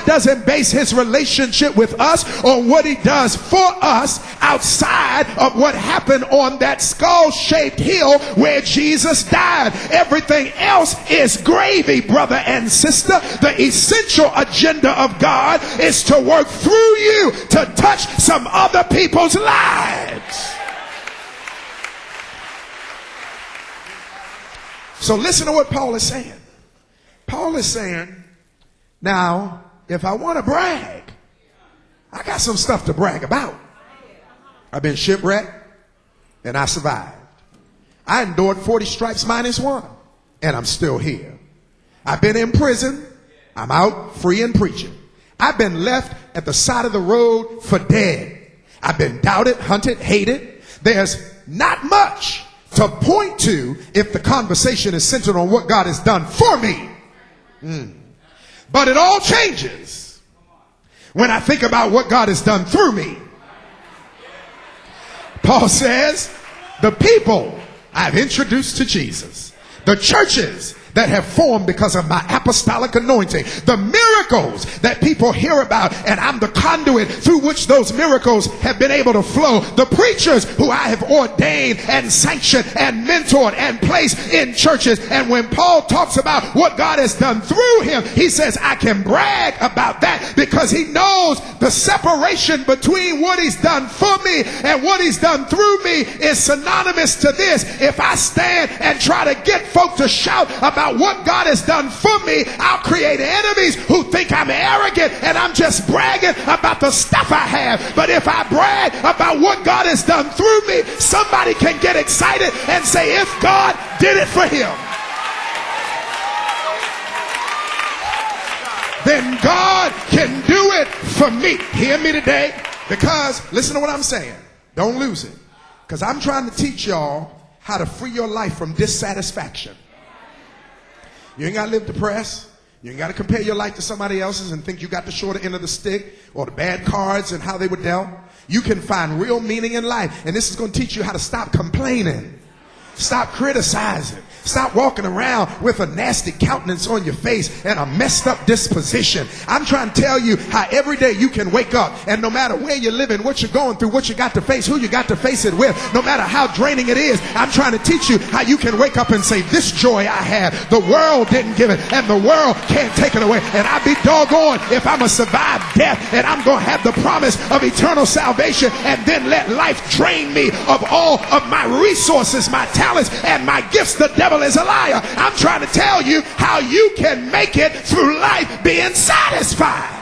God doesn't base his relationship with us on what he does for us outside of what happened on that skull-shaped hill where Jesus died. Everything else is gravy, brother and sister. The essential agenda of God is to work through you to touch some other people's lives. So listen to what Paul is saying. Paul is saying, now, if I want to brag, I got some stuff to brag about. I've been shipwrecked and I survived. I endured 40 stripes minus one and I'm still here. I've been in prison. I'm out free and preaching. I've been left at the side of the road for dead. I've been doubted, hunted, hated. There's not much to point to if the conversation is centered on what God has done for me. But it all changes when I think about what God has done through me. Paul says, the people I've introduced to Jesus, the churches that have formed because of my apostolic anointing, the miracles that people hear about, and I'm the conduit through which those miracles have been able to flow, the preachers who I have ordained and sanctioned and mentored and placed in churches. And when Paul talks about what God has done through him, he says, I can brag about that because he knows the separation between what he's done for me and what he's done through me is synonymous to this. If I stand and try to get folk to shout about what God has done for me, I'll create enemies who think I'm arrogant and I'm just bragging about the stuff I have. But if I brag about what God has done through me, somebody can get excited and say, if God did it for him, then God can do it for me. Hear me today, because listen to what I'm saying. Don't lose it, because I'm trying to teach y'all how to free your life from dissatisfaction. You ain't got to live depressed. You ain't got to compare your life to somebody else's and think you got the shorter end of the stick or the bad cards and how they were dealt. You can find real meaning in life. And this is going to teach you how to stop complaining. Stop criticizing. Stop walking around with a nasty countenance on your face and a messed up disposition. I'm trying to tell you how every day you can wake up, and no matter where you're living, what you're going through, what you got to face, who you got to face it with, no matter how draining it is, I'm trying to teach you how you can wake up and say, this joy I have, the world didn't give it and the world can't take it away. And I'd be doggone if I'm going to survive death and I'm going to have the promise of eternal salvation and then let life drain me of all of my resources, my talents, and my gifts. The devil is a liar. I'm trying to tell you how you can make it through life being satisfied.